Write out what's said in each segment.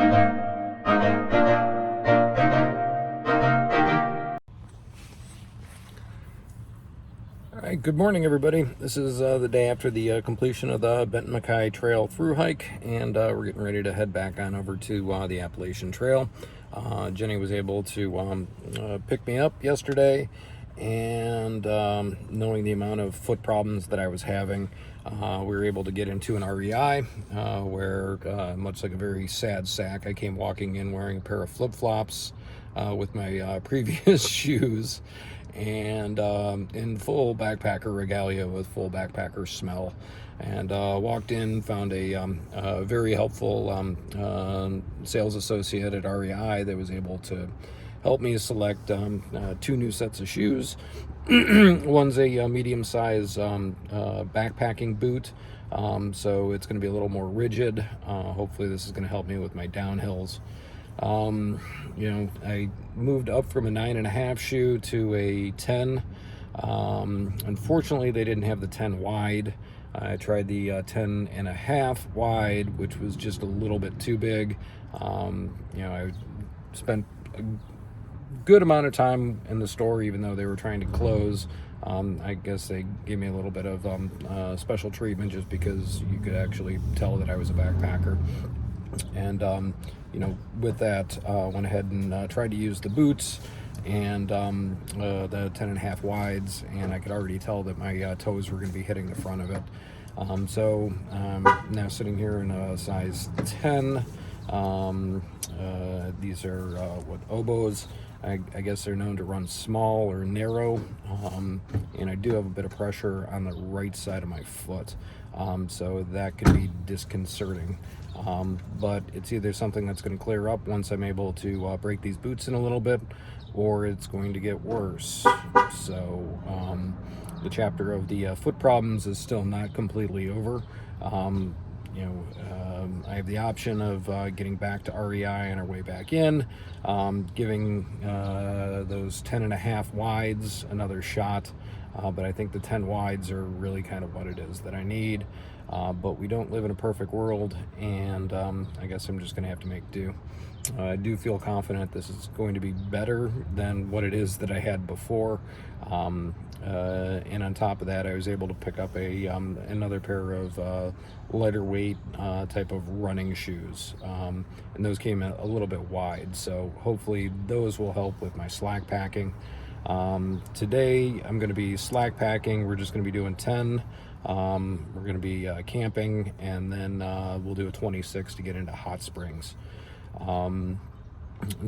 All right, good morning, everybody. This is the day after the completion of the Benton MacKay Trail through hike, and we're getting ready to head back on over to the Appalachian Trail. Jenny was able to pick me up yesterday, and knowing the amount of foot problems that I was having, we were able to get into an REI where, much like a very sad sack, I came walking in wearing a pair of flip-flops with my previous shoes, and in full backpacker regalia with full backpacker smell, and walked in, found a very helpful sales associate at REI that was able to help me select two new sets of shoes. One's a medium-size backpacking boot, so it's going to be a little more rigid. Hopefully this is going to help me with my downhills. I moved up from a 9.5 shoe to a 10. Unfortunately, they didn't have the 10 wide. I tried the 10.5 wide, which was just a little bit too big. I spent a good amount of time in the store, even though they were trying to close. I guess they gave me a little bit of special treatment just because you could actually tell that I was a backpacker. And with that, went ahead and tried to use the boots and the 10.5 wides, and I could already tell that my toes were going to be hitting the front of it. So now sitting here in a size 10. These are what oboes. I guess they're known to run small or narrow, and I do have a bit of pressure on the right side of my foot, so that can be disconcerting. But it's either something that's going to clear up once I'm able to break these boots in a little bit, or it's going to get worse. So the chapter of the foot problems is still not completely over. I have the option of getting back to REI on our way back in, giving those 10.5 wides another shot, but I think the 10 wides are really kind of what it is that I need. But we don't live in a perfect world, and I guess I'm just going to have to make do. I do feel confident this is going to be better than what it is that I had before. And on top of that, I was able to pick up another pair of lighter weight type of running shoes, and those came a little bit wide, so hopefully those will help with my slack packing. Today I'm going to be slack packing. We're just going to be doing 10. We're going to be camping, and then we'll do a 26 to get into Hot Springs. And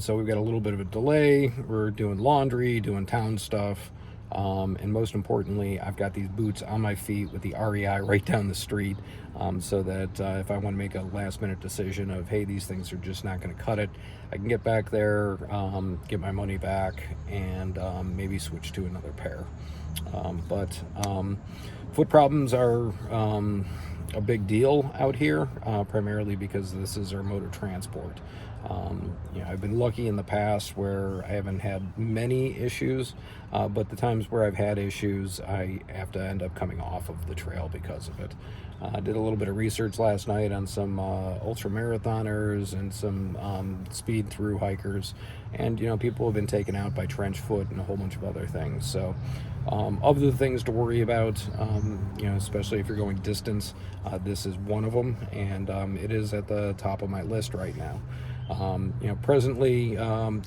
so we've got a little bit of a delay. We're doing laundry, doing town stuff, and most importantly, I've got these boots on my feet with the REI right down the street, so that if I want to make a last minute decision of, hey, these things are just not going to cut it, I can get back there, get my money back, and maybe switch to another pair. But foot problems are a big deal out here, primarily because this is our mode of transport. I've been lucky in the past where I haven't had many issues, but the times where I've had issues, I have to end up coming off of the trail because of it. I did a little bit of research last night on some ultra marathoners and some speed through hikers, and people have been taken out by trench foot and a whole bunch of other things. So of the things to worry about, especially if you're going distance, this is one of them, and it is at the top of my list right now. Presently,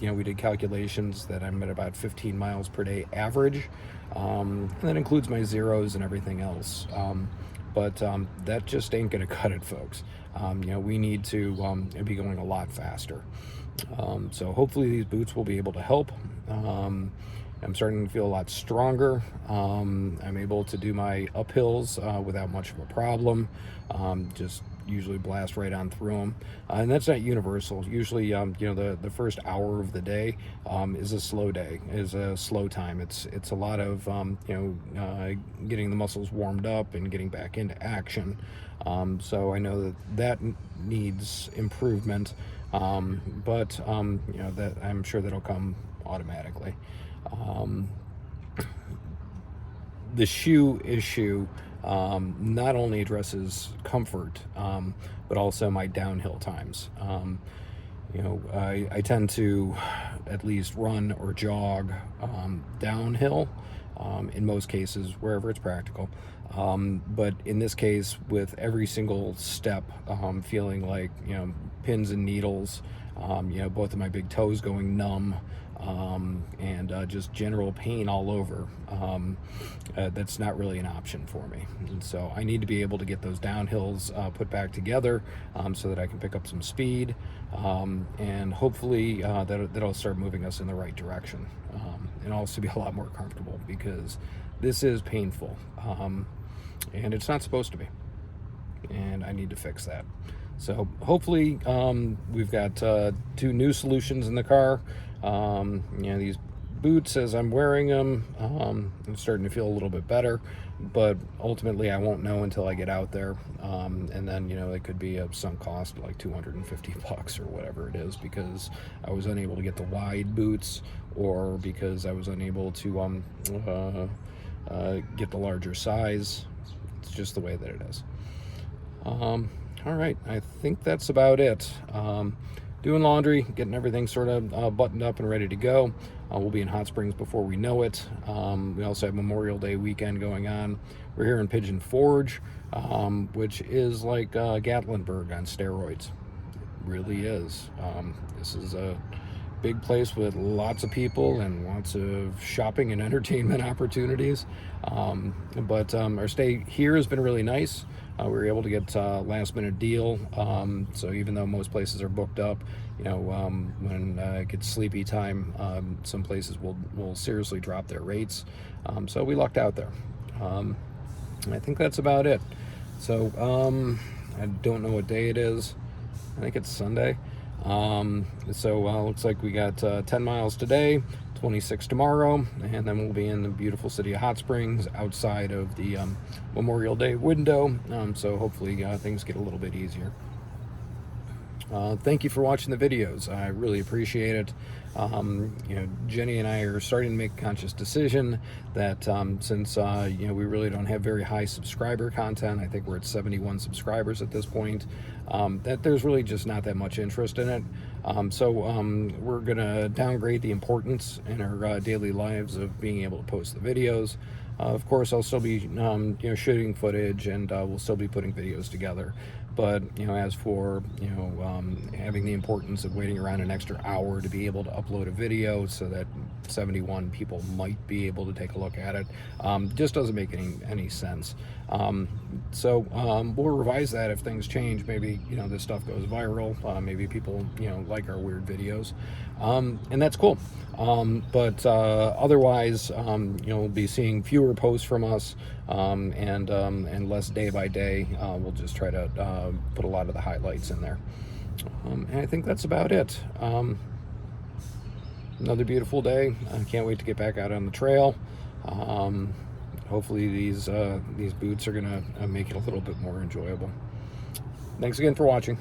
we did calculations that I'm at about 15 miles per day average, and that includes my zeros and everything else. But that just ain't going to cut it, folks. We need to be going a lot faster. So hopefully these boots will be able to help. I'm starting to feel a lot stronger. I'm able to do my uphills without much of a problem. Just usually blast right on through them, and that's not universal. Usually, the first hour of the day is a slow day, is a slow time. It's a lot of getting the muscles warmed up and getting back into action. So I know that needs improvement, but that I'm sure that'll come automatically. The shoe issue not only addresses comfort, but also my downhill times. I tend to at least run or jog downhill in most cases, wherever it's practical. But in this case, with every single step, feeling like, pins and needles, both of my big toes going numb, and just general pain all over. That's not really an option for me. And so I need to be able to get those downhills put back together so that I can pick up some speed, and hopefully that'll start moving us in the right direction, and also be a lot more comfortable, because this is painful, and it's not supposed to be, and I need to fix that. So hopefully we've got 2 new solutions in the car. These boots, as I'm wearing them, I'm starting to feel a little bit better, but ultimately I won't know until I get out there. And then, it could be a sunk cost like $250 or whatever it is, because I was unable to get the wide boots, or because I was unable to get the larger size. It's just the way that it is. All right, I think that's about it. Doing laundry, getting everything sort of buttoned up and ready to go. We'll be in Hot Springs before we know it. We also have Memorial Day weekend going on. We're here in Pigeon Forge, which is like Gatlinburg on steroids. It really is. This is a big place with lots of people and lots of shopping and entertainment opportunities. But our stay here has been really nice. We were able to get a last minute deal. So even though most places are booked up, when it gets sleepy time, some places will seriously drop their rates. So we lucked out there. I think that's about it. So I don't know what day it is. I think it's Sunday. Looks like we got 10 miles today, 26 tomorrow, and then we'll be in the beautiful city of Hot Springs outside of the Memorial Day window. So hopefully things get a little bit easier. Thank you for watching the videos. I really appreciate it. Jenny and I are starting to make a conscious decision that since we really don't have very high subscriber content, I think we're at 71 subscribers at this point, that there's really just not that much interest in it. So we're gonna downgrade the importance in our daily lives of being able to post the videos. Of course, I'll still be shooting footage, and we'll still be putting videos together. But as for having the importance of waiting around an extra hour to be able to upload a video so that 71 people might be able to take a look at it, just doesn't make any sense. So we'll revise that if things change. Maybe this stuff goes viral. Maybe people like our weird videos, and that's cool. But otherwise, you'll be seeing fewer posts from us, and less day by day. We'll just try to put a lot of the highlights in there. And I think that's about it. Another beautiful day. I can't wait to get back out on the trail. Hopefully these boots are gonna make it a little bit more enjoyable. Thanks again for watching.